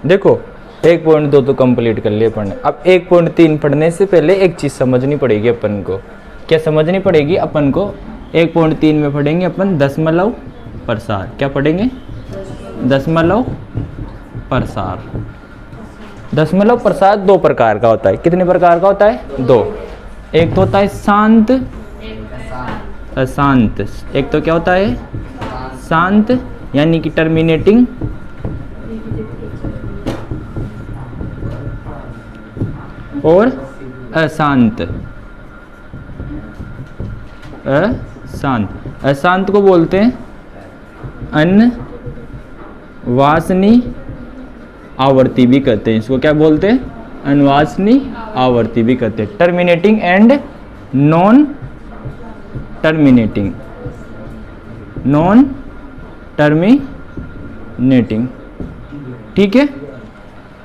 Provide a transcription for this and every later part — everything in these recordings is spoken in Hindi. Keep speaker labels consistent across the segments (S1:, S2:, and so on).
S1: देखो 1.2 तो कंप्लीट कर लिए पढ़ने। अब 1.3 पढ़ने से पहले एक चीज़ समझनी पड़ेगी अपन को। क्या समझनी पड़ेगी अपन को? 1.3 में पढ़ेंगे अपन दशमलव प्रसार। क्या पढ़ेंगे? दशमलव प्रसार। दशमलव प्रसार दो प्रकार का होता है। कितने प्रकार का होता है? दो। एक तो होता है शांत, अशांत। एक तो क्या होता है? शांत यानी कि टर्मिनेटिंग, और अशांत। अशांत, अशांत को बोलते हैं अनवासनीय आवर्ती भी कहते हैं। इसको क्या बोलते हैं? अनवासनीय आवर्ती भी कहते हैं। Terminating and non terminating, non terminating, ठीक है।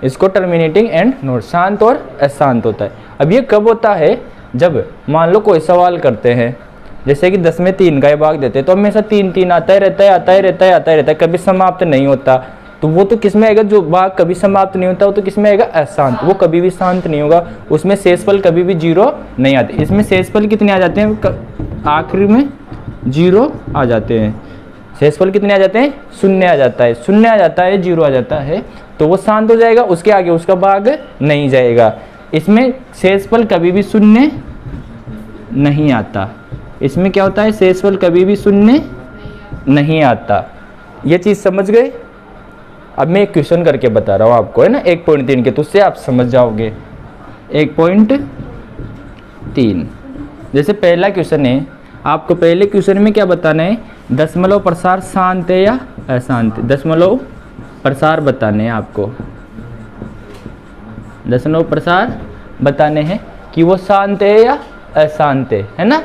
S1: इसको टर्मिनेटिंग एंड नॉन, शांत और अशांत होता है। अब ये कब होता है? जब मान लो कोई सवाल करते हैं, जैसे कि 10 में 3 का भाग देते हैं, तो हमेशा 3 3 आता ही रहता है, आता ही रहता है, आता ही रहता है, कभी समाप्त नहीं होता। तो वो तो किस में आएगा? जो भाग कभी समाप्त नहीं होता वो तो किस में आएगा? अशांत। वो कभी भी शांत नहीं होगा, उसमें शेषफल कभी भी 0 नहीं आते। इसमें शेषफल कितने आ जाते हैं? आखिरी में 0 आ जाते हैं। शेषफल कितने आ जाते हैं? 0 आ जाता है, 0 आ जाता है, 0 आ जाता है, तो वो शांत हो जाएगा, उसके आगे उसका भाग नहीं जाएगा। इसमें शेषफल कभी भी 0 नहीं आता। इसमें क्या होता है? शेषफल कभी भी 0 नहीं आता। ये चीज़ समझ गए? अब मैं एक क्वेश्चन करके बता रहा हूँ आपको, है ना, 1.3 के, तो उससे आप समझ जाओगे। 1.3 जैसे पहला क्वेश्चन है, आपको पहले क्वेश्चन में क्या बताना है? दशमलव प्रसार शांत है या अशांत? दशमलव प्रसार बताने हैं आपको। दशमलव प्रसार बताने हैं कि वो शांत है या अशांत है ना।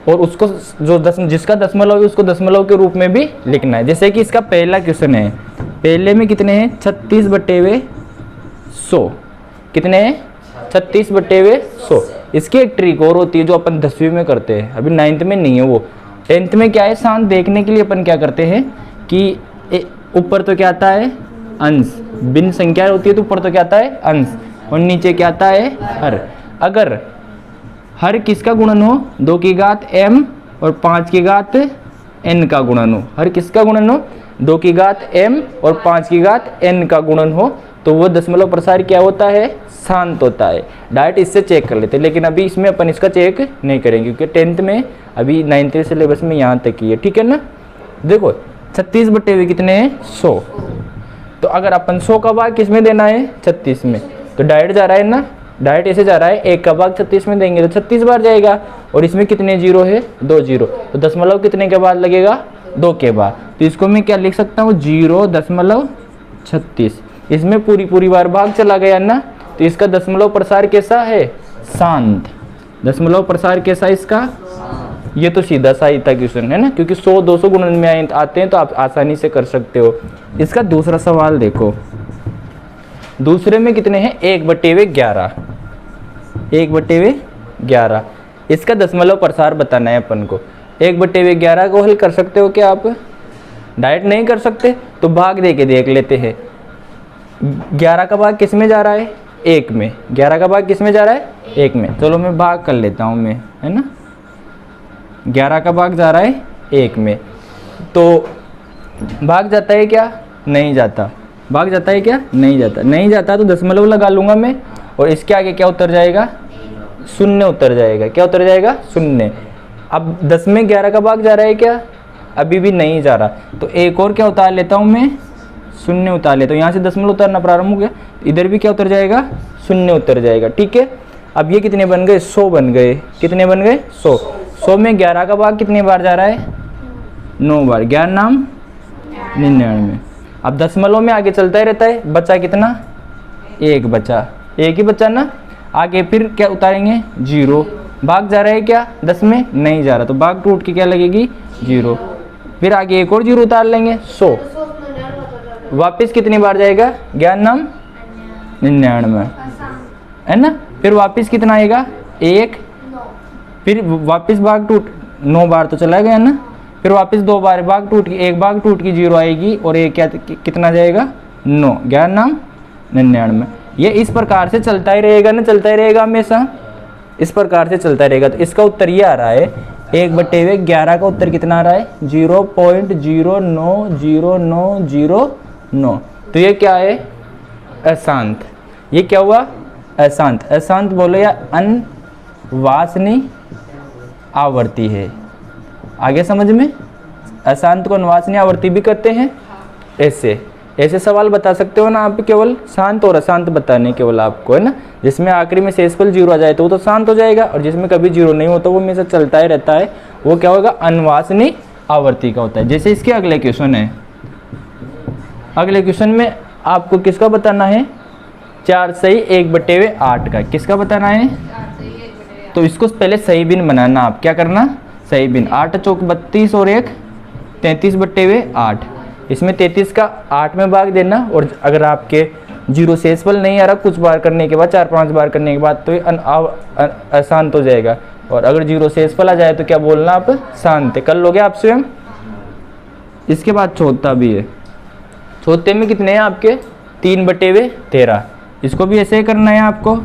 S1: और उसको जो जिसका दशमलव है उसको दशमलव के रूप में भी लिखना है। जैसे कि इसका पहला क्वेश्चन है, पहले में कितने हैं? 36/100। कितने हैं? 36/100। इसकी एक ट्रिक और होती है जो अपन 10वीं में करते हैं, अभी 9th में नहीं है वो। 10th में क्या है? शांत देखने के लिए अपन क्या करते हैं कि ऊपर तो क्या आता है? अंश। भिन्न संख्या होती है तो ऊपर तो क्या आता है? अंश, और नीचे क्या आता है? हर। अगर हर किसका गुणन हो? 2 की घात m और 5 की घात n का गुणन हो। हर किसका गुणन हो? 2 की घात m और 5 की घात n का गुणन हो, तो वो दशमलव प्रसार क्या होता है? शांत होता है। डायरेक्ट इससे चेक कर लेते हैं, लेकिन अभी इसमें अपन इसका चेक नहीं करेंगे क्योंकि 10th में, अभी 9th सिलेबस में यहाँ तक ही है, ठीक है ना। देखो 36/100 कितने हैं? 100। तो अगर अपन 100 का भाग किस में देना है? 36 में, तो डायरेक्ट जा रहा है ना, डायरेक्ट ऐसे जा रहा है। 1 का भाग 36 में देंगे तो 36 बार जाएगा, और इसमें कितने 0 है? 2 0, तो दशमलव कितने के बाद लगेगा? 2 के बाद। तो इसको मैं क्या लिख सकता हूँ? 0.36। इसमें पूरी बार भाग चला गया ना, तो इसका दशमलव प्रसार कैसा है? शांत। दशमलव प्रसार कैसा इसका? ये तो सीधा सा ही था क्वेश्चन, है ना, क्योंकि 100 200 गुणन में आते हैं तो आप आसानी से कर सकते हो। इसका दूसरा सवाल देखो, दूसरे में कितने हैं? 1/11। 1/11। इसका दशमलव प्रसार बताना है अपन को। 1/11 को हल कर सकते हो क्या आप? डायरेक्ट नहीं कर सकते तो भाग दे के देख लेते हैं। 11 का भाग किस में जा रहा है? 1 में। 11 का भाग किस में जा रहा है? 1 में। चलो मैं भाग कर लेता हूँ मैं, है ना। 11 का भाग जा रहा है 1 में, तो भाग जाता है क्या? नहीं जाता। भाग जाता है क्या? नहीं जाता। नहीं जाता तो दशमलव लगा लूँगा मैं, और इसके आगे क्या उतर जाएगा? 0 उतर जाएगा। क्या उतर जाएगा? 0। अब 10 में 11 का भाग जा रहा है क्या? अभी भी नहीं जा रहा, तो एक और क्या उतार लेता हूँ मैं? 0 उतार लेता हूँ। यहाँ से दशमलव उतारना प्रारंभ हो गया, इधर भी क्या उतर जाएगा? 0 उतर जाएगा, ठीक है। अब ये कितने बन गए? 100 बन गए। कितने बन गए? 100। 100 में 11 का भाग कितने बार जा रहा है? 9 बार। 11 नाम 99। अब दशमलव में आगे चलता ही रहता है। बचा कितना? 1 बचा। 1 ही बचा ना। आगे फिर क्या उतारेंगे? 0। भाग जा रहा है क्या? 10 में नहीं जा रहा, तो भाग टूट के क्या लगेगी? 0। फिर आगे एक और 0 उतार लेंगे, 100। वापस कितनी बार जाएगा? 11 नाम 99, है ना। फिर वापस कितना आएगा? 1। फिर वापस भाग टूट 9 बार तो चला गया ना। फिर वापस 2 बार भाग टूट की, एक भाग टूट की 0 आएगी, और एक क्या कितना जाएगा? 9, 11 99। ये इस प्रकार से चलता ही रहेगा ना, चलता ही रहेगा हमेशा, इस प्रकार से चलता रहेगा। तो इसका उत्तर ये आ रहा है 1/11 का उत्तर कितना आ रहा है 0.09009। तो ये क्या है अशांत। ये क्या हुआ अशांत। अशांत बोलो या अनवासनीय आवर्ती है। आगे समझ में, अशांत को अनवासनीय आवर्ती भी कहते हैं। ऐसे सवाल बता सकते हो ना आप, केवल शांत और अशांत बताने केवल आपको, है ना। जिसमें आखिरी में शेषफल 0 आ जाए तो वो तो शांत हो जाएगा, और जिसमें कभी 0 नहीं होता वो हमेशा चलता ही रहता है, वो क्या होगा अनवासनीय आवर्ती का होता है। जैसे इसके अगले क्वेश्चन है, अगले क्वेश्चन में आपको किसका बताना है 4 सही 1/8 का, किसका बताना है। तो इसको पहले सही भिन्न बनाना। आप क्या करना, सही भिन्न। 8 चौक 32 और 1 33/8। इसमें 33 का 8 में भाग देना, और अगर आपके 0 शेषफल नहीं आ रहा कुछ बार करने के बाद, 4-5 बार करने के बाद, तो ये अशांत हो जाएगा। और अगर 0 शेषफल आ जाए तो क्या बोलना आप शांत है। कर लोगे आप स्वयं। इसके बाद चौथा भी है। चौथे में कितने हैं आपके 3/13। इसको भी ऐसे ही करना है आपको।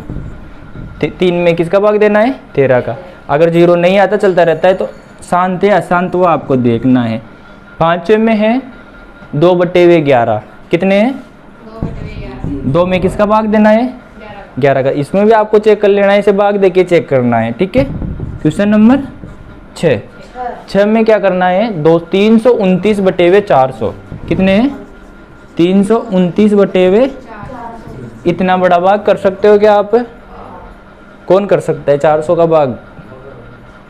S1: 3 में किसका भाग देना है 13 का। अगर 0 नहीं आता चलता रहता है तो शांत है अशांत वो आपको देखना है। 5वें में है 2/11। कितने हैं 2 में किसका भाग देना है 11 का। इसमें भी आपको चेक कर लेना है, इसे भाग देके चेक करना है, ठीक है। क्वेश्चन नंबर 6 में क्या करना है 329/400। कितने हैं 329/, इतना बड़ा भाग कर सकते हो क्या आप। कौन कर सकता है 400 का भाग,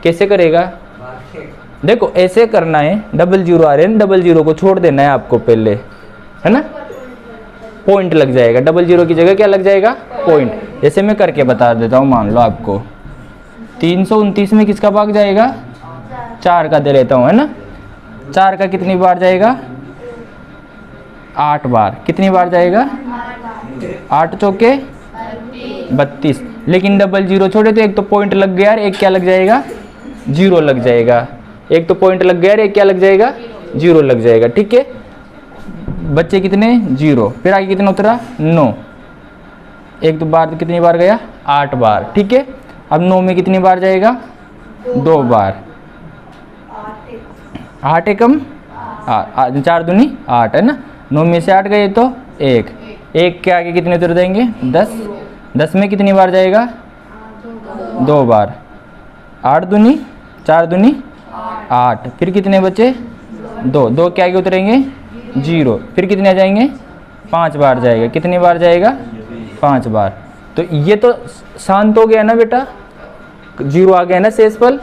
S1: कैसे करेगा। देखो ऐसे करना है, 00 आ रहे हैं, 00 को छोड़ देना है आपको पहले, है ना। पॉइंट लग जाएगा, 00 की जगह क्या लग जाएगा पॉइंट। जैसे मैं करके बता देता हूँ, मान लो आपको 329 में किसका भाग जाएगा 4 का दे लेता हूँ, है ना। 4 का कितनी बार जाएगा 8 बार। कितनी बार जाएगा 8 चौके 32। लेकिन 00 छोड़े तो एक तो पॉइंट लग गया, एक क्या लग जाएगा 0 लग जाएगा। एक तो पॉइंट लग गया, एक क्या लग जाएगा 0 लग जाएगा, ठीक है। बच्चे कितने 0, फिर आगे कितना उतरा 9। एक तो बार कितनी बार गया 8 बार, ठीक है। अब 9 में कितनी बार जाएगा 2 बार। 8 एकम 4 दूनी 8, है ना। 9 में से 8 गए तो 1 के आगे कितने उतर देंगे 10। 10 में कितनी बार जाएगा 2 बार। 8 दूनी 4 दूनी 8, फिर कितने बचे 2 के आगे उतरेंगे 0, फिर कितने आ जाएंगे 5 बार जाएगा। कितनी बार जाएगा 5 बार। तो ये तो शांत हो गया ना बेटा, 0 आ गया ना शेषफल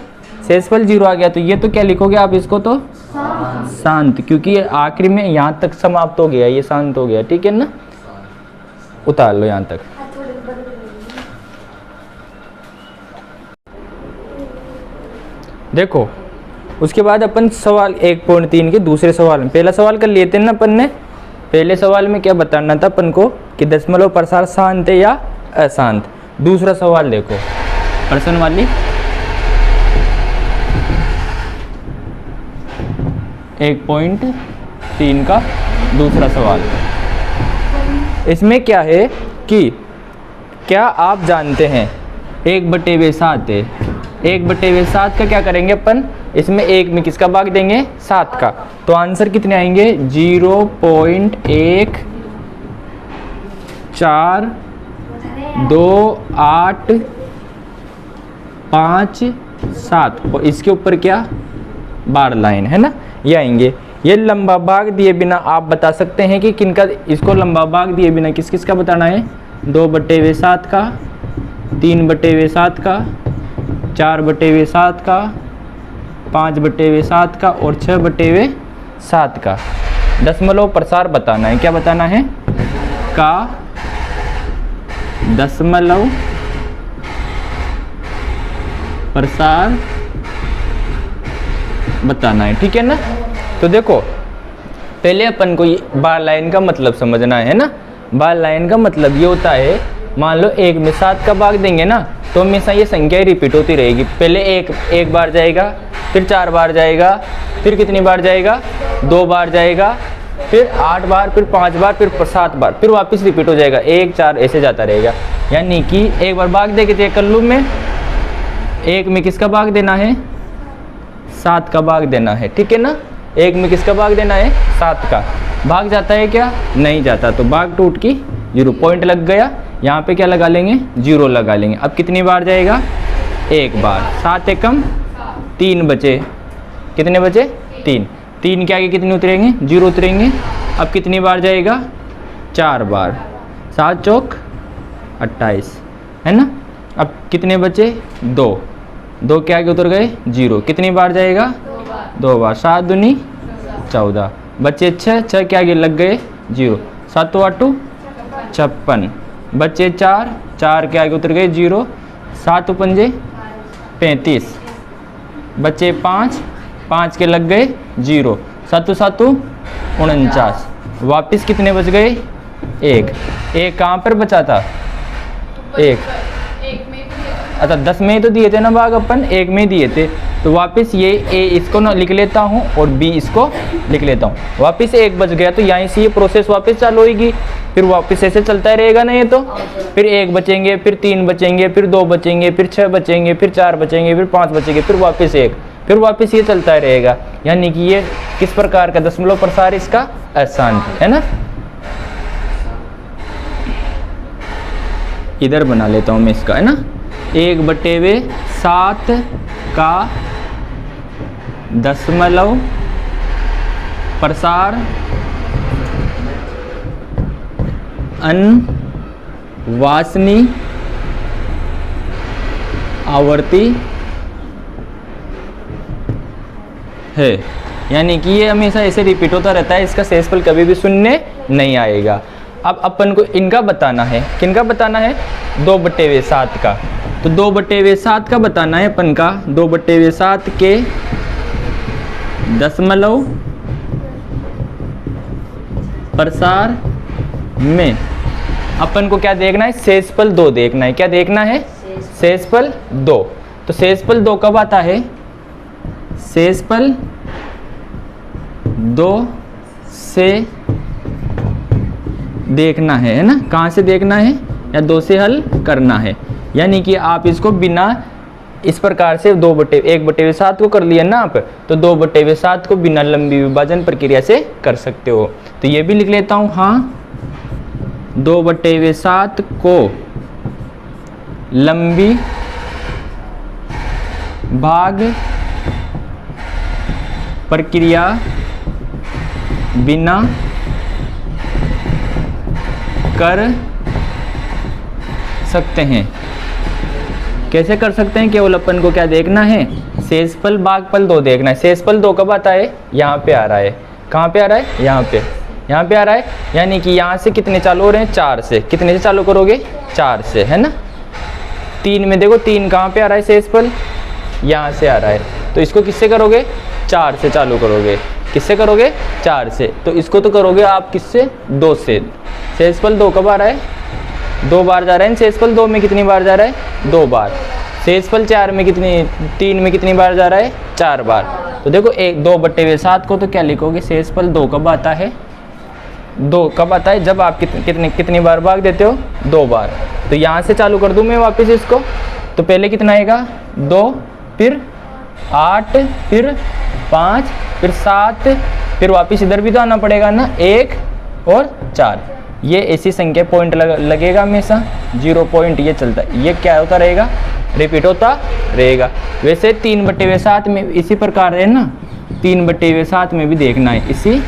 S1: 0 आ गया। तो ये तो क्या लिखोगे आप इसको तो शांत, क्योंकि ये आखिरी में यहाँ तक समाप्त हो गया, ये शांत हो गया, ठीक है ना। उतार लो यहाँ तक। देखो उसके बाद अपन सवाल 1.3 के दूसरे सवाल में, पहला सवाल कर लिए थे ना अपन ने। पहले सवाल में क्या बताना था अपन को कि दशमलव प्रसार शांत है या अशांत। दूसरा सवाल देखो प्रश्न वाली 1.3 का दूसरा सवाल। इसमें क्या है कि क्या आप जानते हैं 1/7 है। 1/7 का क्या करेंगे अपन, इसमें 1 में किसका भाग देंगे 7 का। तो आंसर कितने आएंगे 0.142857 और इसके ऊपर क्या बार लाइन, है ना, ये आएंगे। ये लंबा भाग दिए बिना आप बता सकते हैं कि किनका, इसको लंबा भाग दिए बिना किस किस का बताना है 2/7 का, 3/7 का, 4/7 का, 5/7 का और 6/7 का। दशमलव प्रसार बताना है। क्या बताना है का दशमलव प्रसार बताना है, ठीक है ना। तो देखो पहले अपन को बार लाइन का मतलब समझना है ना। बार लाइन का मतलब ये होता है, मान लो 1 में 7 का भाग देंगे ना तो हमेशा ये संख्या रिपीट होती रहेगी। पहले एक बार जाएगा, फिर 4 बार जाएगा, फिर कितनी बार जाएगा 2 बार जाएगा, फिर 8 बार, फिर 5 बार, फिर 7 बार, फिर वापस रिपीट हो जाएगा 1 4 ऐसे जाता रहेगा। यानी कि एक बार भाग दे के चेक कर लूँ मैं, 1 में किसका भाग देना है, 7 का भाग देना है, ठीक है ना। 1 में किसका भाग देना है, 7 का। भाग जाता है क्या, नहीं जाता, तो भाग टूट की 0 पॉइंट लग गया। यहाँ पे क्या लगा लेंगे, 0 लगा लेंगे। अब कितनी बार जाएगा, 1 बार। 7 एकम 3 बचे, कितने बचे, 3। 3 के आगे कितने उतरेंगे, 0 उतरेंगे। अब कितनी बार जाएगा, 4 बार। 7 चौक 28 है ना। अब कितने बचे, 2। 2 के आगे उतर गए 0, कितनी बार जाएगा, 2 बार। 7 दूनी 14, बचे 6, 6 के आगे लग गए 0। 7 8 56, बचे 4, 4 के आगे उतर गए 0। 7 पंजे 35, बचे 5, 5 के लग गए 0। 7 7 49, वापिस कितने बच गए, 1। 1 कहाँ पर बचा था, 1। अच्छा 10 में ही तो दिए थे ना भाग, अपन 1 में ही दिए थे। तो वापस ये ए इसको ना लिख लेता हूँ और बी इसको लिख लेता हूँ। वापस 1 बच गया, तो यहाँ से ये प्रोसेस वापस चालू होगी। फिर वापस ऐसे चलता रहेगा ना ये, तो फिर 1 बचेंगे, फिर 3 बचेंगे, फिर 2 बचेंगे, फिर 6 बचेंगे, फिर 4 बचेंगे, फिर 5 बचेंगे, फिर वापस 1, फिर वापस ये चलता रहेगा। यानी कि ये किस प्रकार का दशमलव प्रसार इसका आसान है ना। इधर बना लेता हूँ मैं इसका, है ना। 1/7 का दशमलव प्रसार अनवांछनीय आवर्ती है। यानी कि ये हमेशा ऐसे रिपीट होता रहता है, इसका शेषफल कभी भी शून्य नहीं आएगा। अब अपन को इनका बताना है, किनका बताना है, 2/7 का। तो 2/7 का बताना है अपन का। 2/7 के दशमलव प्रसार में अपन को क्या देखना है, शेषफल 2 देखना है। क्या देखना है, शेषफल 2। तो शेषफल 2 कब आता है, शेषफल 2 से देखना है ना। कहाँ से देखना है, या 2 से हल करना है। यानी कि आप इसको बिना इस प्रकार से 1/7 को कर लिया ना आप, तो 2/7 को बिना लंबी विभाजन प्रक्रिया से कर सकते हो। तो ये भी लिख लेता हूँ, हाँ 2/7 को लंबी भाग प्रक्रिया बिना कर सकते हैं। कैसे कर सकते हैं, केवल अपन को क्या देखना है, शेषफल भागफल 2 देखना है। शेषफल 2 कब आता है, यहाँ पे आ रहा है। कहाँ पे आ रहा है, यहाँ पे आ रहा है। यानी कि यहाँ से कितने चालू हो रहे हैं, 4 से। कितने से चालू करोगे, 4 से, है ना। 3 में देखो, 3 कहाँ पे आ रहा है शेषफल, यहाँ से आ रहा है। तो इसको किससे करोगे, 4 से चालू करोगे। किससे करोगे, 4 से। तो इसको तो करोगे आप किससे, 2 से। शेषफल 2 कब आ रहा है, 2 बार जा रहा है। शेषफल 2 में कितनी बार जा रहा है, 2 बार। शेषफल 4 में कितनी, 3 में कितनी बार जा रहा है, 4 बार। तो देखो 2/7 को तो क्या लिखोगे, शेषफल 2 कब आता है, 2 कब आता है, जब आप कितनी बार भाग देते हो, 2 बार। तो यहाँ से चालू कर दूँ मैं वापस इसको। तो पहले कितना आएगा, 2, फिर 8, फिर 5, फिर 7, फिर वापस इधर भी तो आना पड़ेगा ना, 1 और 4। ये ऐसी संख्या पॉइंट लगेगा हमेशा, 0 पॉइंट ये चलता है। ये क्या होता रहेगा, रिपीट होता रहेगा। वैसे 3/7 में इसी प्रकार है ना, 3/7 में भी देखना है इसी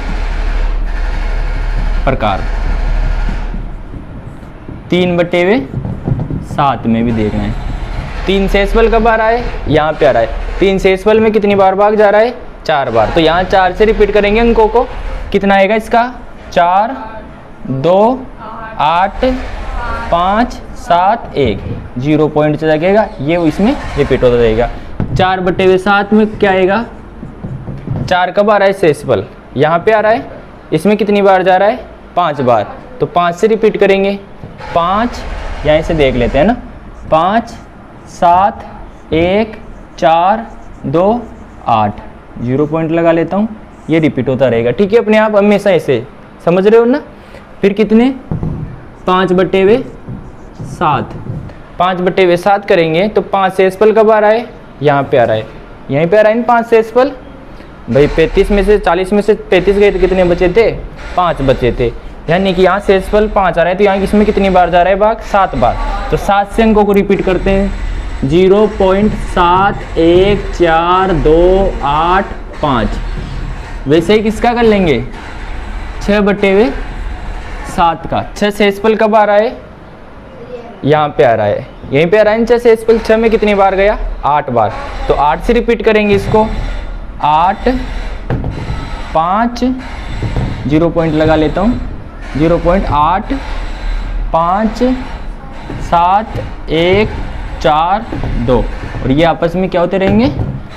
S1: प्रकार। 3/7 में भी देखना है। 3 शेषफल कब आ रहा है, यहाँ पे आ रहा है। 3 शेषफल में कितनी बार भाग जा रहा है, 4 बार। तो यहाँ 4 से रिपीट करेंगे अंकों को। कितना आएगा इसका, 4 2 8 5 7 1, 0 पॉइंट चला जाएगा। ये इसमें रिपीट होता रहेगा। 4/7 में क्या आएगा, 4 कब आ रहा है शेषफल, यहाँ पे आ रहा है। इसमें कितनी बार जा रहा है, 5 बार। तो 5 से रिपीट करेंगे। 5 यहाँ से देख लेते हैं ना, 5 7 1 4 2 8, 0 पॉइंट लगा लेता हूँ। ये रिपीट होता रहेगा, ठीक है अपने आप हमेशा ऐसे, समझ रहे हो ना। फिर कितने 5/7, 5/7 करेंगे तो 5 से एसपल कब आ रहा है, यहाँ पे आ रहा है, यहीं पे आ रहा है ना 5 से एसपल भाई। 35 में से 40 में से 35 गए तो कितने बचे थे, 5 बचे थे, यानी कि यहाँ से एसपल 5 आ रहा है तो यहाँ इसमें कितनी बार जा रहा है भाग, 7 बार। तो 7 से अंकों को रिपीट करते हैं, 0.714285। वैसे ही किसका कर लेंगे, 6/7 का। 6 से एसपल कब आ रहा है, यहाँ पे आ रहा है, यहीं पे आ रहा है 6 से एसपल। 6 में कितनी बार गया, 8 बार, तो 8 से रिपीट करेंगे इसको, 8 5 0 पॉइंट लगा लेता हूँ, 0.8 5 7 1 4 2, और ये आपस में क्या होते रहेंगे,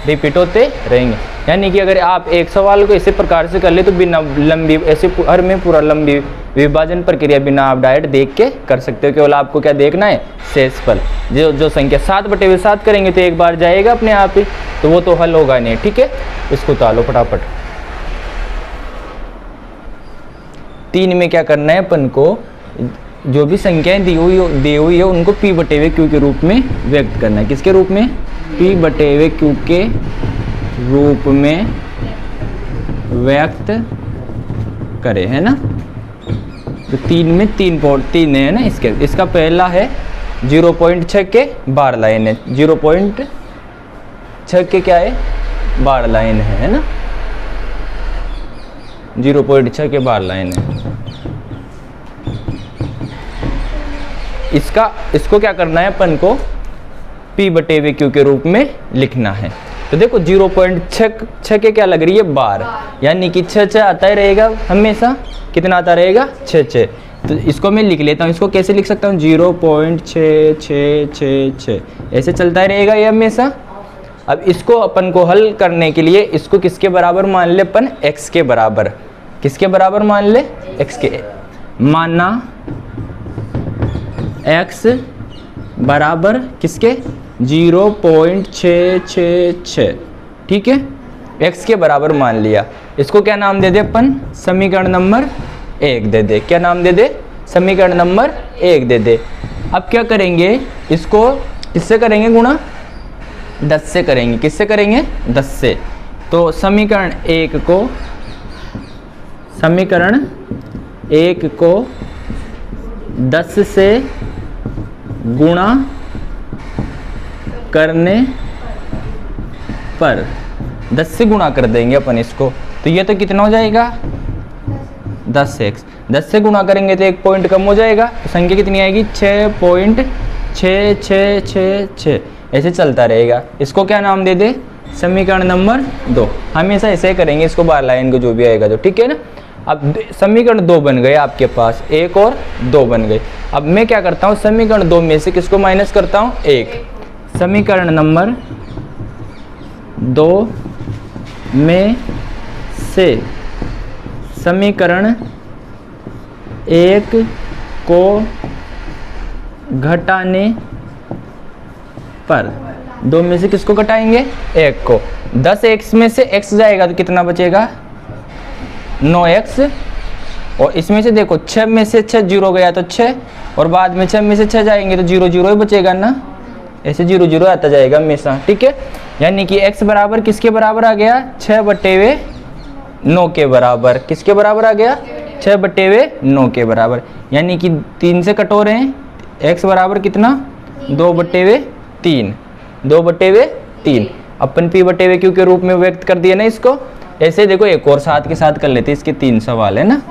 S1: रिपीट होते रहेंगे। यानी कि अगर आप एक सवाल को इसी प्रकार से कर ले तो बिना लंबी ऐसे हर में पूरा लंबी विभाजन प्रक्रिया बिना आप डायरेक्ट देख के कर सकते हो। केवल आपको क्या देखना है, शेषफल। जो संख्या 7/7 करेंगे तो एक बार जाएगा अपने आप ही, तो वो तो हल होगा नहीं, ठीक है। इसको उतारो फटाफट। 3 में क्या करना है अपन को, जो भी संख्याएं दी हुई है उनको P/Q के रूप में व्यक्त करना है। किसके रूप में, P/Q के रूप में व्यक्त करें, है ना। तो 3 में 3 है ना, इसका पहला है 0.6 के बार लाइन है, 0.6 के क्या है, बार लाइन है ना, 0.6 के बार लाइन है। इसको क्या करना है अपन को, P/Q के रूप में लिखना है। तो देखो 0.6 के क्या लग रही है, बार, यानी कि 6 आता ही रहेगा हमेशा। कितना आता रहेगा, 6। तो इसको मैं लिख लेता हूँ, इसको कैसे लिख सकता हूँ, 0.6666, ऐसे चलता ही रहेगा ये हमेशा। अब इसको अपन को हल करने के लिए इसको किसके बराबर मान ले अपन, x के बराबर। किसके बराबर मान ले, x के। माना x बराबर किसके, 0.666, ठीक है, x के बराबर मान लिया। इसको क्या नाम दे दे अपन, समीकरण नंबर 1 दे दे। क्या नाम दे दे, समीकरण नंबर 1 दे दे। अब क्या करेंगे, इसको किससे करेंगे गुणा, 10 से करेंगे। किससे करेंगे, 10 से। तो समीकरण 1 को 10 से गुणा करने पर, 10 से गुणा कर देंगे अपन इसको, तो ये तो कितना हो जाएगा, 10x। 10 से गुणा करेंगे तो एक पॉइंट कम हो जाएगा, तो संख्या कितनी आएगी, 6.6666, ऐसे चलता रहेगा। इसको क्या नाम दे दे, समीकरण नंबर 2। हमेशा ऐसे ही करेंगे, इसको बार लाइन को जो भी आएगा तो, ठीक है ना। अब समीकरण 2 बन गए आपके पास, 1 और 2 बन गए। अब मैं क्या करता हूँ, समीकरण 2 में से किसको माइनस करता हूँ, 1। समीकरण नंबर 2 में से समीकरण 1 को घटाने पर, 2 में से किसको घटाएंगे, 1 को। 10x में से x जाएगा तो कितना बचेगा, 9x। और इसमें से देखो 6 में से 6 0 गया तो 6, और बाद में 6 में से 6 जाएंगे तो 0 0 ही बचेगा ना, ऐसे 0 0 आता जाएगा हमेशा, ठीक है। यानी कि x बराबर किसके बराबर आ गया, 6/9 के बराबर। किसके बराबर आ गया, 6/9 के बराबर। यानी कि 3 से कटोरे हैं, x बराबर कितना, 2/3। 2/3 अपन P/Q के रूप में व्यक्त कर दिया ना इसको। ऐसे देखो एक और साथ के साथ कर लेते हैं, इसके 3 सवाल है ना।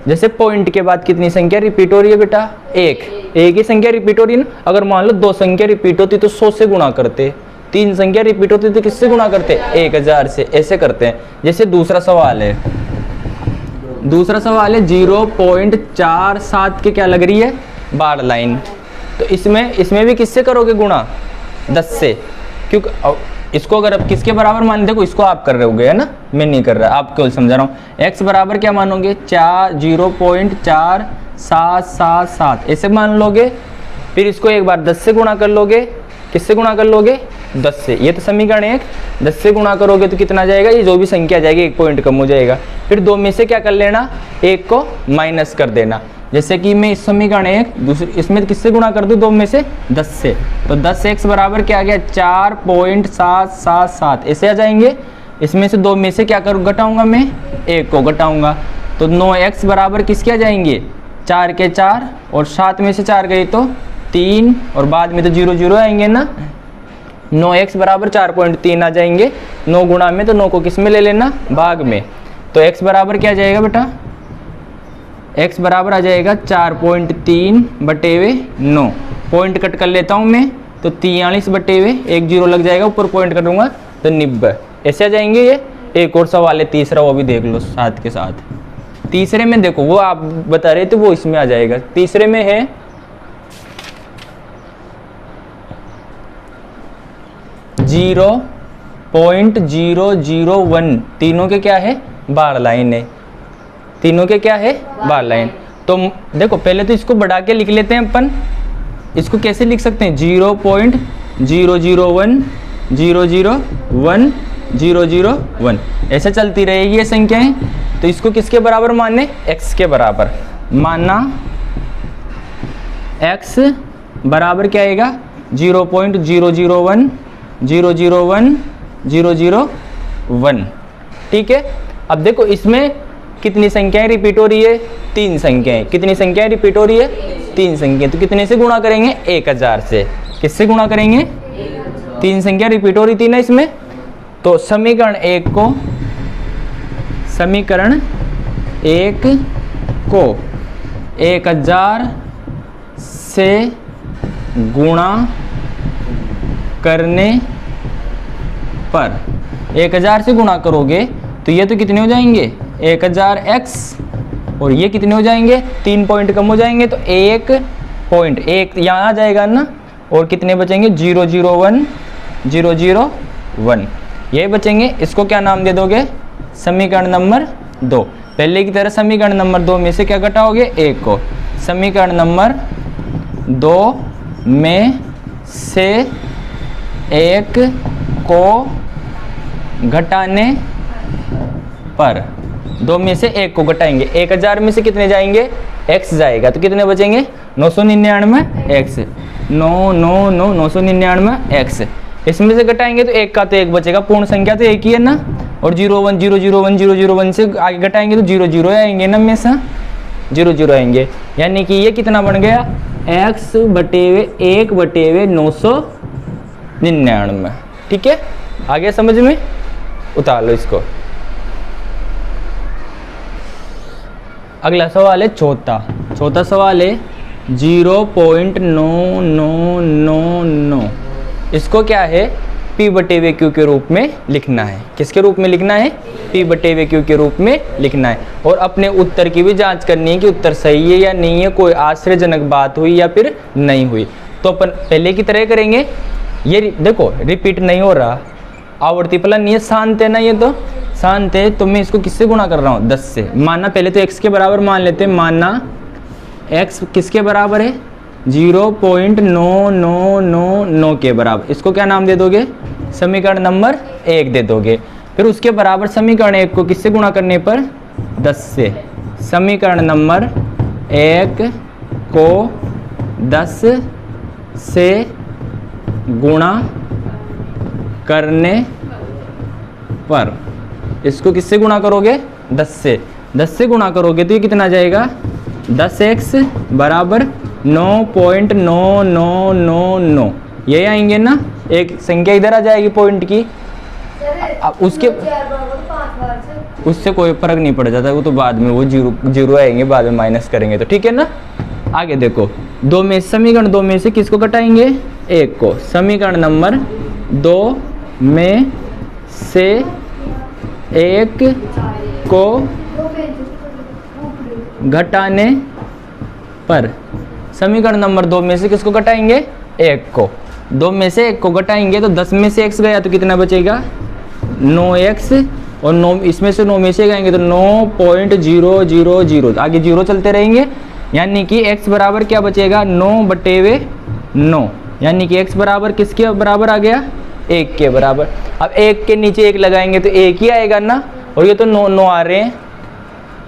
S1: जैसे पॉइंट के बाद कितनी संख्या रिपीट हो रही है बेटा, एक ही संख्या रिपीट हो रही है ना। अगर मान लो 2 संख्या रिपीट होती तो 100 से गुणा करते, 3 संख्या रिपीट होती तो किससे गुणा करते, 1000 से। ऐसे करते हैं। जैसे दूसरा सवाल है 0.47 के क्या लग रही है, बार लाइन। तो इसमें भी किससे करोगे गुणा, 10 से, क्योंकि इसको अगर आप किसके बराबर मान, देखो इसको आप कर रहे होगे है ना, मैं नहीं कर रहा, आप केवल समझा रहा हूँ। x बराबर क्या मानोगे, 0.4777 ऐसे मान लोगे। फिर इसको एक बार 10 से गुणा कर लोगे, किससे गुणा कर लोगे, 10 से, ये तो समीकरण 1। 10 से गुणा करोगे तो कितना जाएगा, ये जो भी संख्या जाएगी 1 पॉइंट कम हो जाएगा। फिर 2 में से क्या कर लेना, 1 को माइनस कर देना। जैसे कि मैं इस समीकरण 1 दूसरे इसमें किससे गुणा कर दूं, 2 में से 10 से, तो 10x बराबर क्या आ गया 4.777, ऐसे आ जाएंगे। इसमें से 2 में से क्या करूँ, घटाऊंगा मैं, 1 को घटाऊंगा, तो 9x बराबर किसके आ जाएंगे 4 के 4, और 7 में से 4 गए तो 3, और बाद में तो 0 0 आएंगे ना। 9x बराबर 4.3 आ जाएंगे। 9 गुणा में तो 9 को किस में ले लेना, भाग में। तो x बराबर क्या आ जाएगा बेटा, x बराबर आ जाएगा 4.3 बटे हुए 9। पॉइंट कट कर लेता हूँ मैं, तो 43 बटे हुए 1 0 लग जाएगा, ऊपर पॉइंट करूँगा तो 90, ऐसे आ जाएंगे ये। एक और सवाल है तीसरा, वो भी देख लो साथ के साथ। तीसरे में देखो, वो आप बता रहे थे वो इसमें आ जाएगा। तीसरे में है 0.001, तीनों के क्या है, बार लाइन है। तीनों के क्या है, बार लाइन। तो देखो पहले तो इसको बढ़ा के लिख लेते हैं अपन। इसको कैसे लिख सकते हैं, 0.001 001 001, ऐसे चलती रहेगी ये संख्याएं। तो इसको किसके बराबर माने, x के बराबर माना। x बराबर क्या आएगा 0.001 001 001, ठीक है। अब देखो इसमें कितनी संख्याएं रिपीट हो रही है, 3 संख्याएं। कितनी संख्याएं रिपीट हो रही है, 3 संख्याएं। तो कितने से गुणा करेंगे, 1000 से। किससे गुणा करेंगे, 3 संख्या रिपीट हो रही थी ना इसमें। तो समीकरण 1 को 1000 से गुणा करने पर, 1000 से गुणा करोगे तो ये तो कितने हो जाएंगे 1000x, और ये कितने हो जाएंगे 3 पॉइंट कम हो जाएंगे, तो 1.1 यहाँ आ जाएगा ना, और कितने बचेंगे 001 001, ये बचेंगे। इसको क्या नाम दे दोगे, समीकरण नंबर 2। पहले की तरह समीकरण नंबर 2 में से क्या घटाओगे, 1 को। समीकरण नंबर 2 में से 1 को घटाने पर, 2 में से 1 को घटाएंगे, 1000 में से कितने जाएंगे, x जाएगा, तो कितने बचेंगे 999x, 999x। इसमें से घटाएंगे तो 1 का तो 1 बचेगा, पूर्ण संख्या तो 1 ही है ना, और 01 001 001 से आगे घटाएंगे तो 0 0 आएंगे ना, हमेशा 0 0 आएंगे। यानी कि ये कितना बन गया, x बटे 1 बटे 999, ठीक है। आगे समझ में, उतार लो इसको। अगला सवाल है चौथा सवाल है 0.9999, इसको क्या है p बटे वे q के रूप में लिखना है। किसके रूप में लिखना है, p बटे वे q के रूप में लिखना है। और अपने उत्तर की भी जांच करनी है कि उत्तर सही है या नहीं है, कोई आश्चर्यजनक बात हुई या फिर नहीं हुई। तो अपन पहले की तरह करेंगे। ये देखो रिपीट नहीं हो रहा, आवर्ती फलन नहीं है, शांत है ना, ये तो शांत है। तो मैं इसको किससे गुणा कर रहा हूँ, 10 से। माना पहले तो x के बराबर मान लेते हैं, माना x किसके बराबर है 0.9999 के बराबर। इसको क्या नाम दे दोगे, समीकरण नंबर 1 दे दोगे। फिर उसके बराबर समीकरण 1 को किससे गुणा करने पर, 10 से। समीकरण नंबर 1 को 10 से गुणा करने पर, इसको किससे गुणा करोगे, 10 से। 10 से गुणा करोगे तो ये कितना जाएगा, 10x बराबर 9.9999, ये आएंगे ना। एक संख्या इधर आ जाएगी पॉइंट की, अब उससे कोई फर्क नहीं पड़ जाता, वो तो बाद में वो जीरो आएंगे, बाद में माइनस करेंगे तो ठीक है ना। आगे देखो, समीकरण 2 में से किसको घटाएंगे, 1 को। समीकरण नंबर 2 में से 1 को घटाने पर, समीकरण नंबर 2 में से किसको घटाएंगे, 1 को। 2 में से 1 को घटाएंगे तो 10 में से x गया तो कितना बचेगा 9x, और 9 इसमें से 9 में से आएंगे तो 9.000, आगे 0 चलते रहेंगे। यानी कि x बराबर क्या बचेगा 9 बटे 9, यानी कि x बराबर किसके बराबर आ गया 1 के बराबर। अब 1 के नीचे 1 लगाएंगे तो 1 ही आएगा ना, और ये तो 9 आ रहे हैं,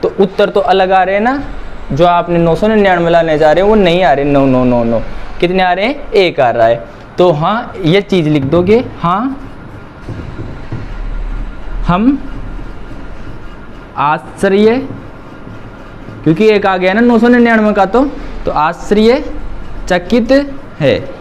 S1: तो उत्तर तो अलग आ रहे हैं ना। जो आपने 999 लाने जा रहे हैं वो नहीं आ रहे, 9 9 9 9 कितने आ रहे हैं, 1 आ रहा है। तो हाँ ये चीज़ लिख दोगे, हाँ हम आश्चर्य, क्योंकि 1 आ गया ना 999 का, तो आश्चर्य चकित है।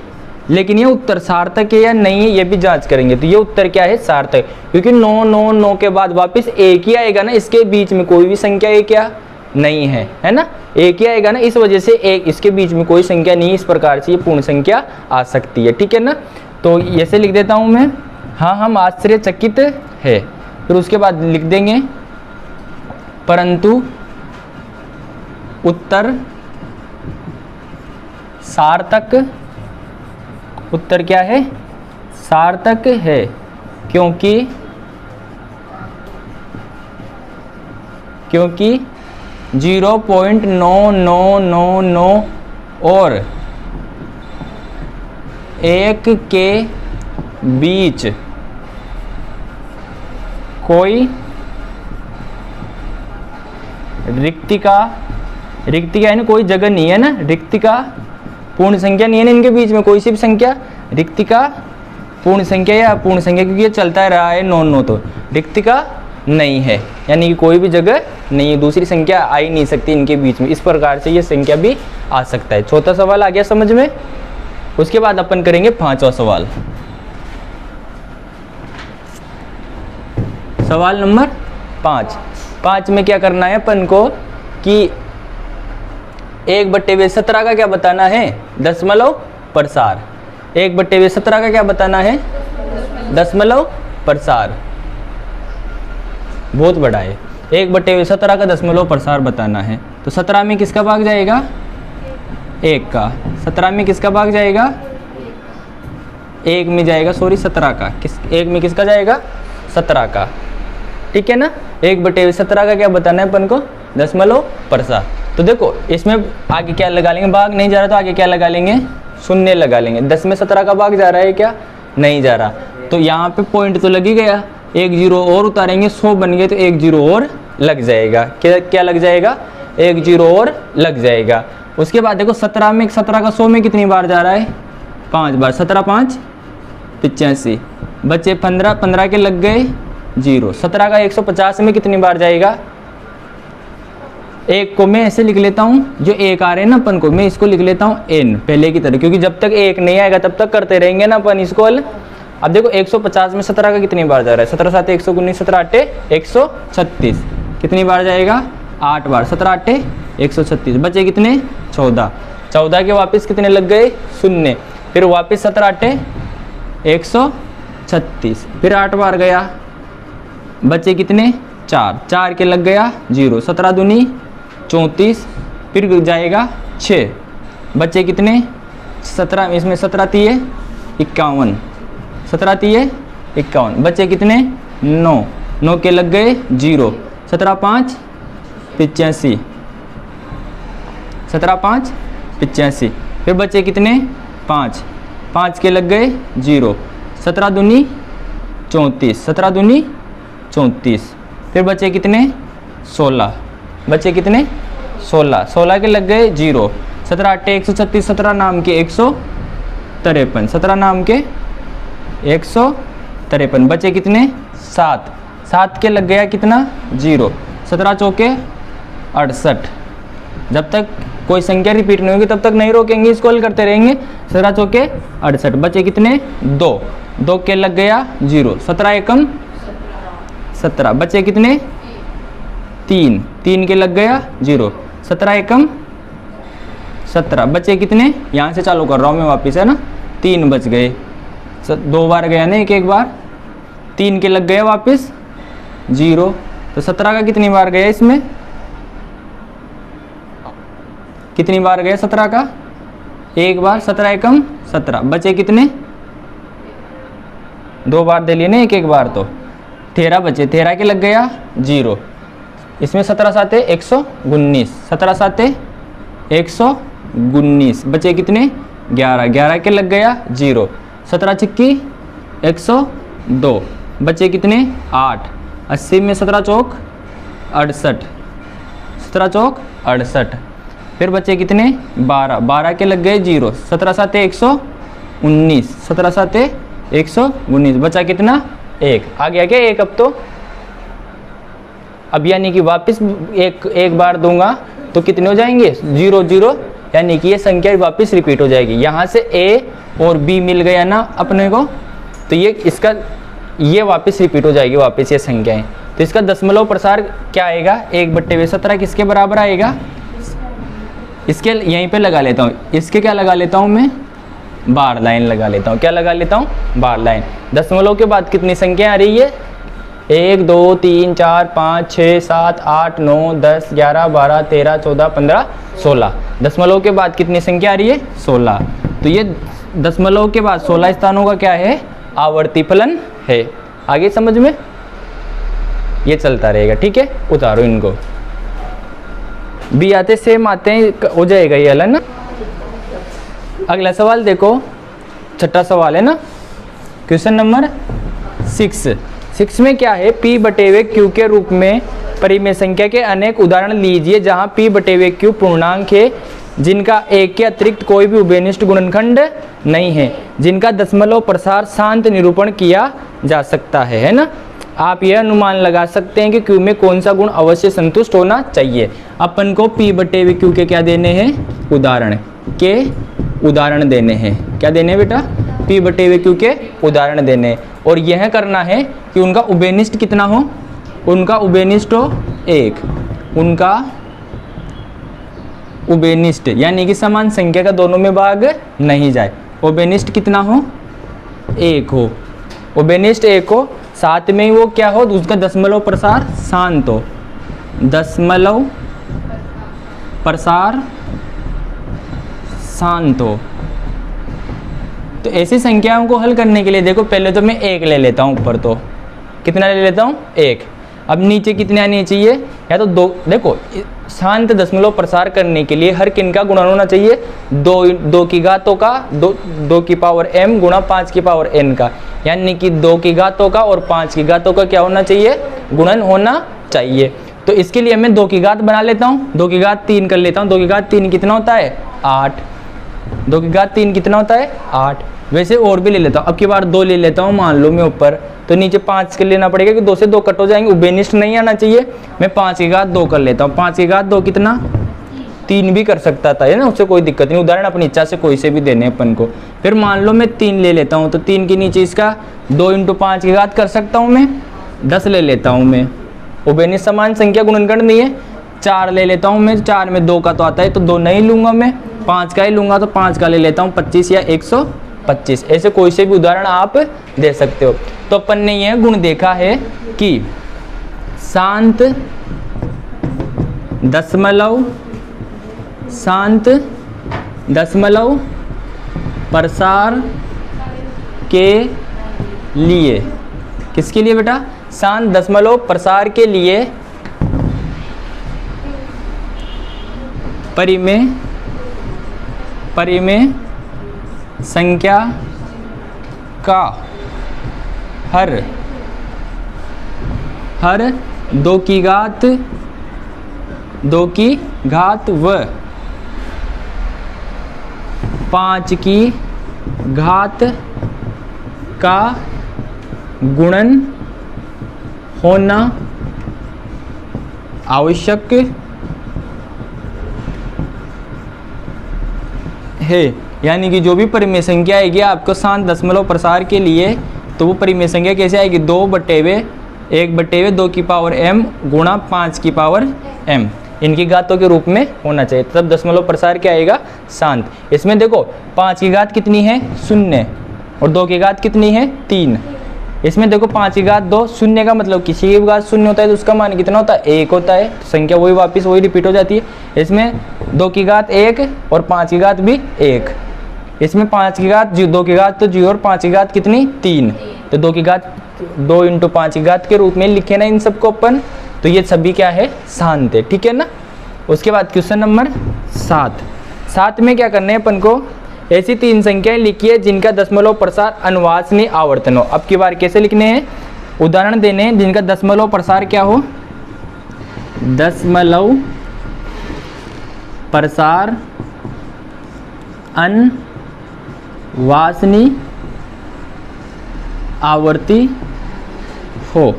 S1: लेकिन ये उत्तर सार्थक है या नहीं है ये भी जांच करेंगे। तो ये उत्तर क्या है, सार्थक, क्योंकि 9 9 9 के बाद वापस 1 ही आएगा ना, इसके बीच में कोई भी संख्या है क्या, नहीं है, है ना, 1 ही आएगा ना, इस वजह से 1, इसके बीच में कोई संख्या नहीं, इस प्रकार से ये पूर्ण संख्या आ सकती है, ठीक है ना। तो ऐसे लिख देता हूं मैं, हाँ हम आश्चर्यचकित है। फिर उसके बाद लिख देंगे परंतु उत्तर सार्थक, उत्तर क्या है, सार्थक है, क्योंकि 0.9999 और 1 के बीच कोई रिक्तिका यानी कोई जगह नहीं है ना, रिक्तिका पूर्ण संख्या नहीं है ना इनके बीच में, कोई सी भी संख्या रिक्तिका पूर्ण संख्या या अपूर्ण संख्या, क्योंकि ये चलता रहा है 9 9, तो रिक्तिका नहीं है, यानी कि कोई भी जगह नहीं है, दूसरी संख्या आ ही नहीं सकती इनके बीच में। इस प्रकार से ये संख्या भी आ सकता है। चौथा सवाल आ गया समझ में। उसके बाद अपन करेंगे 5वां सवाल। सवाल नंबर 5 में क्या करना है अपन को कि 1/17 का क्या बताना है, दशमलव प्रसार। 1/17 का क्या बताना है, दशमलव प्रसार, बहुत बड़ा है। 1/17 का दशमलव प्रसार बताना है। तो 17 में किसका भाग जाएगा, 1 का। 17 में किसका भाग जाएगा, 1 में जाएगा, सॉरी 17 का, 1 में किसका जाएगा, 17 का, ठीक है ना। 1/17 का क्या बताना है अपन को, दशमलव प्रसार। तो देखो इसमें आगे क्या लगा लेंगे, भाग नहीं जा रहा तो आगे क्या लगा लेंगे, शून्य लगा लेंगे। 10 में 17 का भाग जा रहा है क्या, नहीं जा रहा, तो यहाँ पे पॉइंट तो लग ही गया, 1 0 और उतारेंगे, 100 बन गए तो 1 0 और लग जाएगा। क्या लग जाएगा, 1 0 और लग जाएगा। उसके बाद देखो 17 में 17 का 100 में कितनी बार जा रहा है, 5 बार। 17 5 85, बच्चे 15 के लग गए 0। 17 का 150 में कितनी बार जाएगा, 1 को मैं ऐसे लिख लेता हूँ, जो 1 आ रहे हैं ना अपन को, मैं इसको लिख लेता हूँ n पहले की तरह, क्योंकि जब तक 1 नहीं आएगा तब तक करते रहेंगे ना अपन इसको हल। अब देखो 150 में 17 का कितनी बार जा रहा है, 17 7 119, 17 8 136, कितनी बार जाएगा, 8 बार। 17 8 136, बचे कितने, 14 के वापस कितने लग गए, 0। फिर वापस 17 8 136, फिर 8 बार गया, बचे कितने, 4 के लग गया 0। 17 दूनी 34, फिर जाएगा 6, बचे कितने, 17, इसमें 17 तिये 51, 17 तिये 51, बचे कितने, 9 के लग गए 0। 17 5 85, 17 5 85, फिर बचे कितने, 5 के लग गए 0। 17 दूनी 34, 17 दूनी 34, फिर बचे कितने, 16, बचे कितने, 16 के लग गए 0। 17 8 136, 17 नाम के 153, 17 नाम के 153, बचे कितने, 7 के लग गया कितना, 0। 17 चौके 68, जब तक कोई संख्या रिपीट नहीं होगी तब तक नहीं रोकेंगे, इसको हल करते रहेंगे। 17 चौके 68, बचे कितने, 2 के लग गया 0। 17 एकम 17, बचे कितने, 3 के लग गया 0। 17 एकम 17, बचे कितने, यहाँ से चालू कर रहा हूँ मैं वापिस, है ना, 3 बच गए, 2 बार गया ना, एक बार, 3 के लग गया वापस 0। तो 17 का कितनी बार गया, इसमें कितनी बार गया 17 का, 1 बार। 17 एकम 17, बचे कितने, 2 बार दे लिए ना, एक बार, तो 13 बचे, 13 के लग गया 0। इसमें 17 7 119, 17 7 119, बचे कितने, 11 के लग गया 0। 17 छिक्की 102, बचे कितने 8, 80 में 17 चौक 68, 17 चौक 68, फिर बचे कितने 12, 12 के लग गए 0, 17 साते 119, 17 साते 119, बचा कितना 1, आ गया क्या 1 अब तो। अब यानी कि वापस एक बार दूंगा तो कितने हो जाएंगे 0 0, यानी कि ये संख्या वापस रिपीट हो जाएगी। यहाँ से A और B मिल गया ना अपने को, तो ये वापस रिपीट हो जाएगी वापस ये संख्याएं। तो इसका दशमलव प्रसार क्या आएगा 1/17 किसके बराबर आएगा, इसके यहीं पे लगा लेता हूँ, इसके क्या लगा लेता हूँ मैं बार लाइन लगा लेता हूँ, क्या लगा लेता हूँ बार लाइन। दशमलव के बाद कितनी संख्या आ रही है 1 2 3 4 5 6 7 8 9 10 11 12 13 14 15 16, दशमलव के बाद कितनी संख्या आ रही है 16। तो ये दशमलव के बाद 16 स्थानों का क्या है आवर्ती फलन है। आगे समझ में ये चलता रहेगा, ठीक है। उतारो इनको, बी आते सेम आते हैं, हो जाएगा ये अलग ना। अगला सवाल देखो, छठा सवाल है ना, क्वेश्चन नंबर 6 में क्या है P/Q के रूप में परिमेय संख्या के अनेक उदाहरण लीजिए जहां P/Q पूर्णांक है जिनका एक के अतिरिक्त कोई भी उभयनिष्ठ गुणनखंड नहीं है, जिनका दशमलव प्रसार शांत निरूपण किया जा सकता है ना। आप यह अनुमान लगा सकते हैं कि Q में कौन सा गुण अवश्य संतुष्ट होना चाहिए। अपन को P/Q के क्या देने हैं उदाहरण देने हैं, क्या देने हैं बेटा P/Q के उदाहरण देने हैं। और यह करना है कि उनका उभयनिष्ठ कितना हो, उनका उभयनिष्ठ हो 1, उनका उभयनिष्ठ यानी कि समान संख्या का दोनों में भाग नहीं जाए, उभयनिष्ठ कितना हो 1 हो, उभयनिष्ठ 1 हो, साथ में वो क्या हो उसका दशमलव प्रसार शांत हो, दशमलव प्रसार शांत हो। तो ऐसी संख्याओं को हल करने के लिए देखो पहले तो मैं 1 ले लेता हूँ, ऊपर तो कितना ले लेता हूँ 1, अब नीचे कितने आने चाहिए या तो 2। देखो शांत दशमलव प्रसार करने के लिए हर किन का गुणन होना चाहिए 2 की घातों का 2 की पावर m गुणा 5 की पावर n का, यानी कि 2 की घातों का और 5 की घातों का क्या होना चाहिए गुणन होना चाहिए। तो इसके लिए मैं 2 की घात बना लेता हूँ, 2 की घात 3 कर लेता हूँ, 2 की घात 3 कितना होता है 8, 2 की घात 3 कितना होता है 8। वैसे और भी ले लेता हूँ, अब की बार 2 ले लेता हूँ, मान लो मैं ऊपर तो नीचे 5 के लेना पड़ेगा कि 2 से 2 कट हो जाएंगे, उभयनिष्ठ नहीं आना चाहिए। मैं 5 की घात 2 कर लेता हूँ, 5 की घात 2 कितना 3 भी कर सकता था है ना, उससे कोई दिक्कत नहीं, उदाहरण अपनी इच्छा से कोई से भी देने अपन को। फिर मान लो मैं 3 ले लेता हूँ, तो 3 के नीचे इसका 2 × 5 की घात कर सकता हूँ मैं, 10 ले लेता हूँ मैं, उभयनिष्ठ समान संख्या गुणनखंड नहीं है। 4 ले लेता हूँ मैं, 4 में 2 का तो आता है तो 2 नहीं लूँगा मैं, 5 का ही लूँगा, तो 5 का ले लेता हूँ 25 या 125। ऐसे कोई से भी उदाहरण आप दे सकते हो। तो अपन ने यह गुण देखा है कि शांत दशमलव प्रसार के लिए, किसके लिए बेटा शांत दशमलव प्रसार के लिए परिमेय संख्या का हर 2 की घात व 5 की घात का गुणन होना आवश्यक है। यानी कि जो भी परिमेय संख्या आएगी आपको शांत दशमलव प्रसार के लिए, तो वो परिमेय संख्या कैसे आएगी 2/1/2 की पावर m गुणा 5 की पावर m, इनकी घातों के रूप में होना चाहिए, तब दशमलव प्रसार क्या आएगा शांत। इसमें देखो 5 की घात कितनी है 0 और 2 की घात कितनी है 3। इसमें देखो 5 की घात 2, 0 का मतलब किसी की घात 0 होता है तो उसका मान कितना होता है 1 होता है, तो संख्या वही वापस वही रिपीट हो जाती है। इसमें 2 की घात 1 और 5 की घात भी 1, इसमें 5 की घात 2 की घात तो 0 और 5 की घात कितनी 3, तो 2 की घात 2 × 5 की घात के रूप में लिखे ना इन सबको अपन, तो ये सभी क्या है शांत है, ठीक है ना। उसके बाद क्वेश्चन नंबर 7 में क्या करना है अपन को, ऐसी 3 संख्याएं लिखिए जिनका दशमलव प्रसार अनुवांशनीय आवर्तन हो। अब की बार कैसे लिखने हैं, उदाहरण देने हैं जिनका दशमलव प्रसार क्या हो, दशमलव प्रसार अनुवांशनीय आवर्ती हो।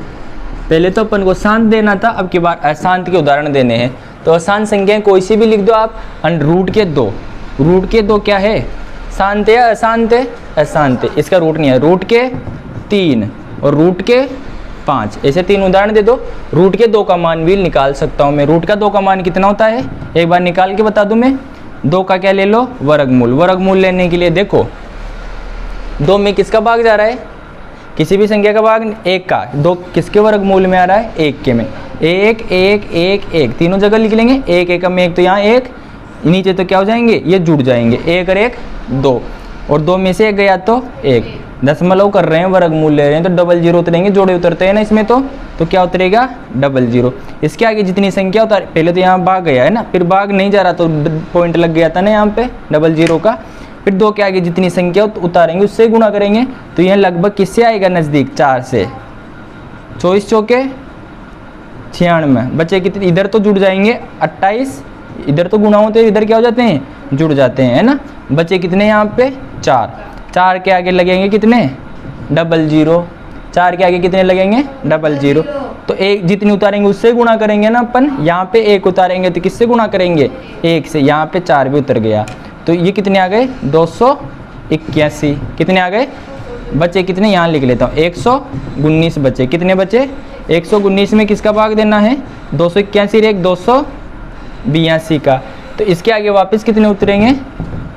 S1: पहले तो अपन को शांत देना था, अब की बार अशांत के उदाहरण देने हैं। तो अशांत संख्याएं कोई सी भी लिख दो आप, रूट के 2, रूट के 2 क्या है, शांत है या अशांत है, अशांत है, इसका रूट नहीं है। रूट के 3 और रूट के 5, ऐसे 3 उदाहरण दे दो। रूट के 2 का मान भी निकाल सकता हूँ मैं। रूट का 2 का मान कितना होता है, एक बार निकाल के बता दूं मैं। 2 का क्या ले लो, वर्गमूल। वर्गमूल लेने के लिए देखो 2 में किसका भाग जा रहा है, किसी भी संख्या का भाग 1 का। 2 किसके वर्गमूल में आ रहा है, 1 के में। 1 1 1 1 तीनों जगह लिख लेंगे। 1 1 में 1 तो यहाँ 1, नीचे तो क्या हो जाएंगे, ये जुड़ जाएंगे। 1 और 1 2, और 2 में से 1 गया तो 1। दशमलव कर रहे हैं, वर्गमूल ले रहे हैं तो 00 उतरेंगे, जोड़े उतरते हैं ना इसमें, तो क्या उतरेगा 00। इसके आगे जितनी संख्या उतार, पहले तो यहाँ भाग गया है ना, फिर भाग नहीं जा रहा तो पॉइंट लग गया था ना यहाँ पे 00 का। फिर 2 के आगे जितनी संख्या उतारेंगे उससे गुणा करेंगे, तो यह लगभग किससे आएगा, नज़दीक 4 से। 24 चौके 96, बचे कितने, इधर तो जुड़ जाएंगे 28, इधर तो गुणा होते हैं, इधर क्या हो जाते हैं, जुड़ जाते हैं, है ना। बचे कितने यहाँ पे 4, 4 के आगे लगेंगे कितने 00, 4 के आगे कितने लगेंगे 00। तो 1 जितनी उतारेंगे उससे गुणा करेंगे ना अपन। यहाँ पे 1 उतारेंगे तो किससे गुणा करेंगे, 1 से। यहाँ पे 4 भी उतर गया, तो ये कितने आ गए 281। कितने आ गए, बचे कितने यहाँ लिख लेता हूँ, 119 बचे। कितने बचे, 119 में किसका भाग देना है, 281 एक 282 का। तो इसके आगे वापस कितने उतरेंगे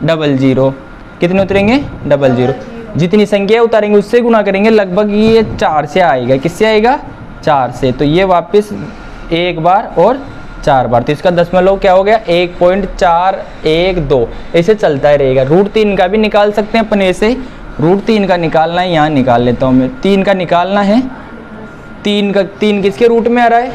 S1: 00। कितने उतरेंगे 00। जितनी संख्या उतारेंगे उससे गुणा करेंगे, लगभग ये 4 से आएगा। किससे आएगा, 4 से। तो ये वापस 1 बार और 4 बार, तो इसका दशमलव क्या हो गया 1.412। ऐसे चलता रहेगा। √3 का भी निकाल सकते हैं अपन ऐसे ही। √3 का निकालना है, यहाँ निकाल लेता हूँ मैं। 3 का निकालना है, 3 किसके रूट में आ रहा है,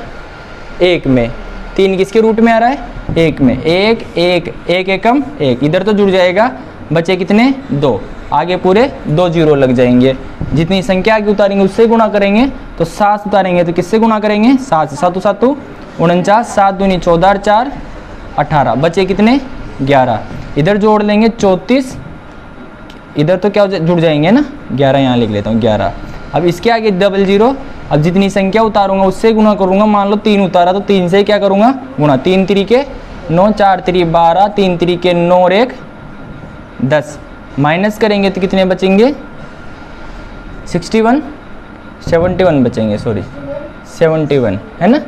S1: 1 में। 3 किसके रूट में आ रहा है, 1 में। 1 1 1 एकम 1, इधर तो जुड़ जाएगा। बचे कितने 2, आगे पूरे 2 0 लग जाएंगे। जितनी संख्या आगे उतारेंगे उससे गुणा करेंगे, तो 7 उतारेंगे तो किससे गुणा करेंगे, 7 से। 7 7 49, 7 दूनी 14 4 18, बचे कितने 11। इधर जोड़ लेंगे 34, इधर तो क्या जुड़ जाएंगे ना 11, यहाँ लिख लेता हूँ 11। अब इसके आगे 00। अब जितनी संख्या उतारूंगा उससे गुणा करूंगा। मान लो 3 उतारा तो 3 से क्या करूंगा, गुणा। 3 3 9, 4 3 12, 3 3 9 और 1 10। माइनस करेंगे तो कितने बचेंगे 71 बचेंगे, सॉरी 71, है ना।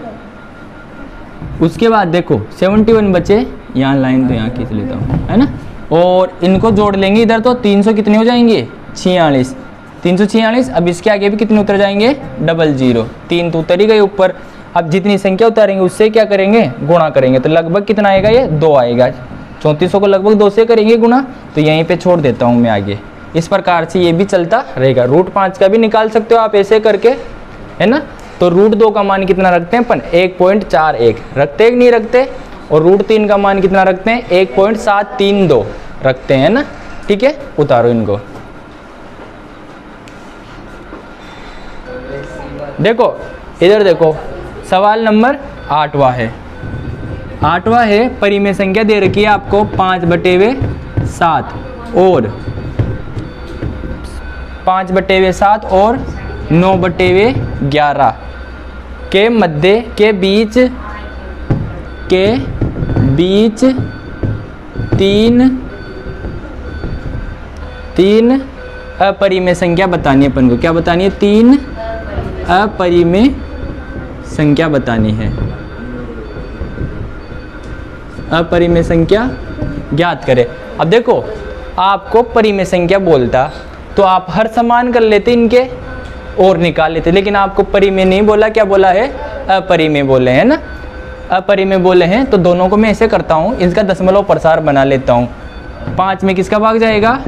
S1: उसके बाद देखो 71 बचे, यहाँ लाइन तो यहाँ खींच लेता हूँ, है ना। और इनको जोड़ लेंगे, इधर तो 300 कितने हो जाएंगे 46, 346। अब इसके आगे भी कितने उतर जाएंगे 00। 3 तो उतर ही गए ऊपर। अब जितनी संख्या उतारेंगे उससे क्या करेंगे, गुणा करेंगे, तो लगभग कितना आएगा, ये 2 आएगा। 3400 को लगभग 2 से करेंगे गुणा, तो यहीं पे छोड़ देता हूँ मैं आगे। इस प्रकार से ये भी चलता रहेगा। √5 का भी निकाल सकते हो आप ऐसे करके, है ना। तो √2 का मान कितना रखते हैं अपन, 1.41 रखते हैं कि नहीं रखते। और √3 का मान कितना रखते हैं, 1.732 रखते हैं ना। ठीक है, उतारो इनको। देखो इधर देखो, सवाल नंबर 8वां है। 8वां है, परिमेय संख्या दे रखी है आपको 5/7 और 5/7 और 9/11 के मध्य के बीच तीन अपरिमेय संख्या बतानी है अपन को। क्या बतानी है, 3 अपरिमेय संख्या बतानी है। अपरिमेय संख्या ज्ञात करें। अब देखो आपको परिमेय संख्या बोलता तो आप हर समान कर लेते इनके और निकाल लेते, लेकिन आपको परिमेय नहीं बोला, क्या बोला है, अपरिमेय बोले हैं ना। अपरिमेय बोले हैं तो दोनों को मैं ऐसे करता हूँ, इसका दशमलव प्रसार बना लेता हूँ। 5 में किसका भाग जाएगा,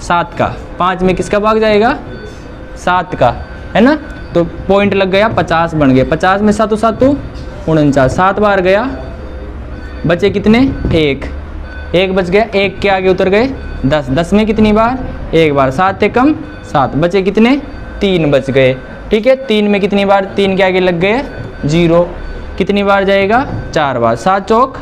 S1: 7 का। 5 में किसका भाग जाएगा, 7 का, है ना। तो पॉइंट लग गया, 50 बन गया। 50 में 7 7 49, 7 बार गया, बचे कितने 1 बच गया। 1 के आगे उतर गए 10, 10 में कितनी बार, एक बार, 7 एकम 7, बचे कितने, 3 बच गए। ठीक है, 3 में कितनी बार, 3 के आगे लग गए 0, कितनी बार जाएगा, 4 बार, 7 चौक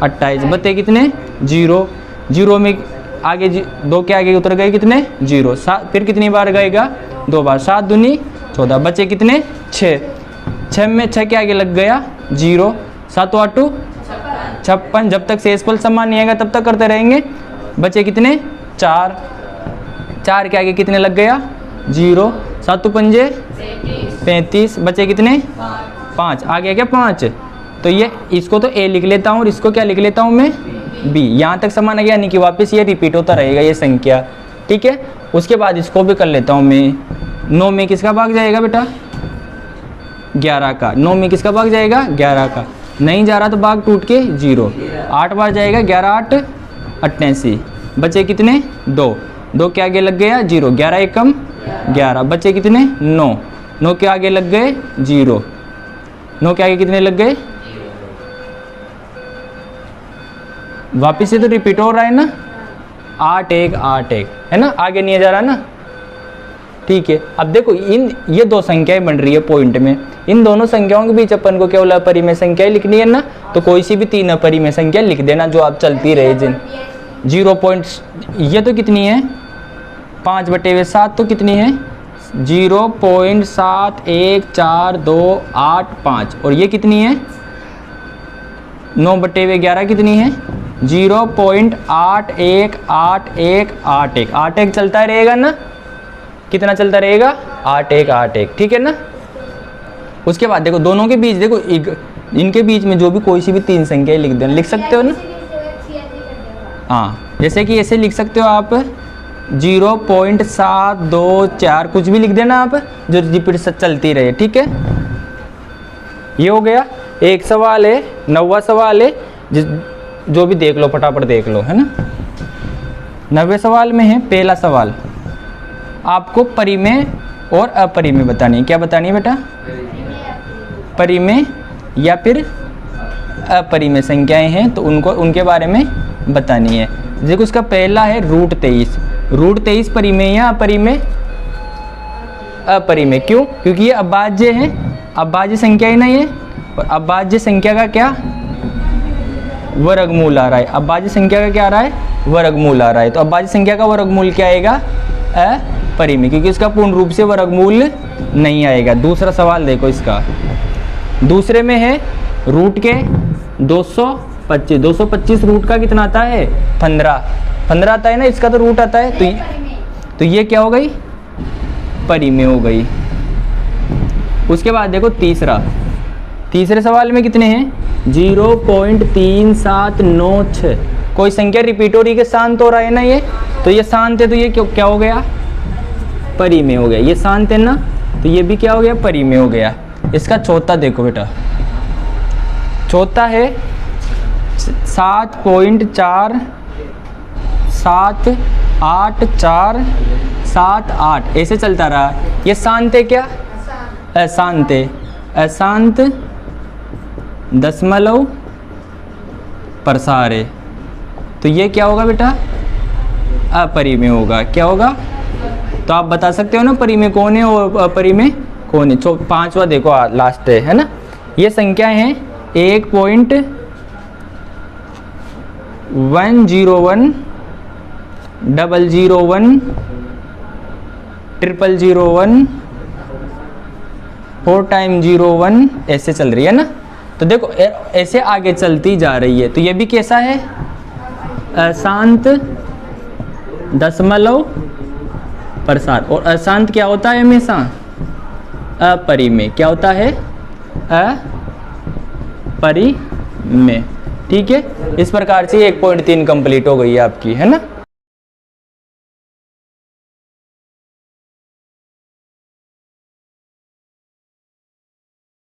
S1: 28, बचे कितने 0, 0 में आगे 2 के आगे उतर गए कितने 0, 7 फिर कितनी बार गएगा 2 बार, 7 दूनी 14, बचे कितने 6, 6 में 6 के आगे लग गया 0, 7 8 56, जब तक शेषफल समान नहीं आएगा तब तक करते रहेंगे। बचे कितने 4, 4 के आगे कितने लग गया 0, 7 पंजे 35, बचे कितने 5, आ गया क्या 5, तो ये इसको तो A लिख लेता हूँ और इसको क्या लिख लेता हूँ मैं B, यहाँ तक समान आ गया, यानी कि वापस ये रिपीट होता रहेगा ये संख्या। ठीक है, उसके बाद इसको भी कर लेता हूँ मैं। 9 में किसका भाग जाएगा बेटा, 11 का। 9 में किसका भाग जाएगा, 11 का। नहीं जा रहा तो भाग टूट के 0, 8 बार जाएगा, 11 8 88, बचे कितने 2, 2 के आगे लग गया 0, 11 एकम 11, बचे कितने 9, 9 के आगे लग गए 0, 9 के आगे कितने लग गए, वापिस से तो रिपीट हो रहा है ना, 8 1 8 1 है ना, आगे नहीं जा रहा ना। ठीक है, अब देखो ये 2 संख्याएं बन रही है पॉइंट में, इन दोनों संख्याओं के बीच अपन को केवल अपरिमेय संख्याएं लिखनी है ना, तो कोई सी भी 3 अपरिमेय संख्या लिख देना जो आप चलती रहे जिन 0 पॉइंट, ये तो कितनी है 5/7 तो कितनी है 0.714285, और ये कितनी है 9/11 कितनी है 0.818181, 8 1 चलता रहेगा ना, कितना चलता रहेगा 8 1 8 1, ठीक है ना। उसके बाद देखो दोनों के बीच, देखो इनके बीच में जो भी कोई सी भी 3 संख्याएं लिख देना, लिख सकते हो ना। हाँ, जैसे कि ऐसे लिख सकते हो आप 0.724, कुछ भी लिख देना आप जो रिपीट चलती रहे। ठीक है, ये हो गया। एक सवाल है, 9वां सवाल है, जो भी देख लो फटाफट देख लो, है ना। 9वें सवाल में है पहला सवाल, आपको परिमेय और अपरिमेय बतानी है। क्या बतानी है बेटा, परिमेय या फिर अपरिमेय संख्याएं हैं तो उनके बारे में बतानी है। देखो उसका पहला है √23, √23 परिमेय या अपरिमेय, अपरिमेय। क्यों, क्योंकि ये अभाज्य है, अभाज्य संख्या ही नहीं है, और अभाज्य संख्या का क्या वर्गमूल आ रहा है, अभाज्य संख्या का क्या आ रहा है वर्गमूल आ रहा है, तो अभाज्य संख्या का वर्गमूल क्या आएगा अपरिमेय, क्योंकि इसका पूर्ण रूप से वर्गमूल नहीं आएगा। दूसरा सवाल देखो इसका, दूसरे में है रूट के 225, 225 रूट का कितना आता है 15 आता है ना, इसका तो रूट आता है, तो ये क्या हो गई परिमेय हो गई। उसके बाद देखो तीसरे सवाल में कितने हैं 0.3796, कोई संख्या रिपीट हो रही है, शांत हो रहा है ना, ये तो ये शांत है, तो ये क्या हो गया परिमेय हो गया। ये शांत है ना, तो ये भी क्या हो गया परिमेय हो गया। इसका चौथा देखो बेटा, चौथा है 7.478478, ऐसे चलता रहा। ये शांत है क्या अशांत है, अशांत दशमलव प्रसार है, तो ये क्या होगा बेटा अपरिमेय होगा। क्या होगा, तो आप बता सकते हो ना परिमेय कौन है और अपरिमेय कौन है। 5वां देखो लास्ट है ना, ये संख्या है 1.101 001 0001 4 टाइम 01, ऐसे चल रही है ना। तो देखो ऐसे आगे चलती जा रही है, तो ये भी कैसा है अशांत दशमलव प्रसार, और अशांत क्या होता है हमेशा अपरिमेय। क्या होता है अपरिमेय। ठीक है, इस प्रकार से 1.3 कंप्लीट हो गई है आपकी, है ना।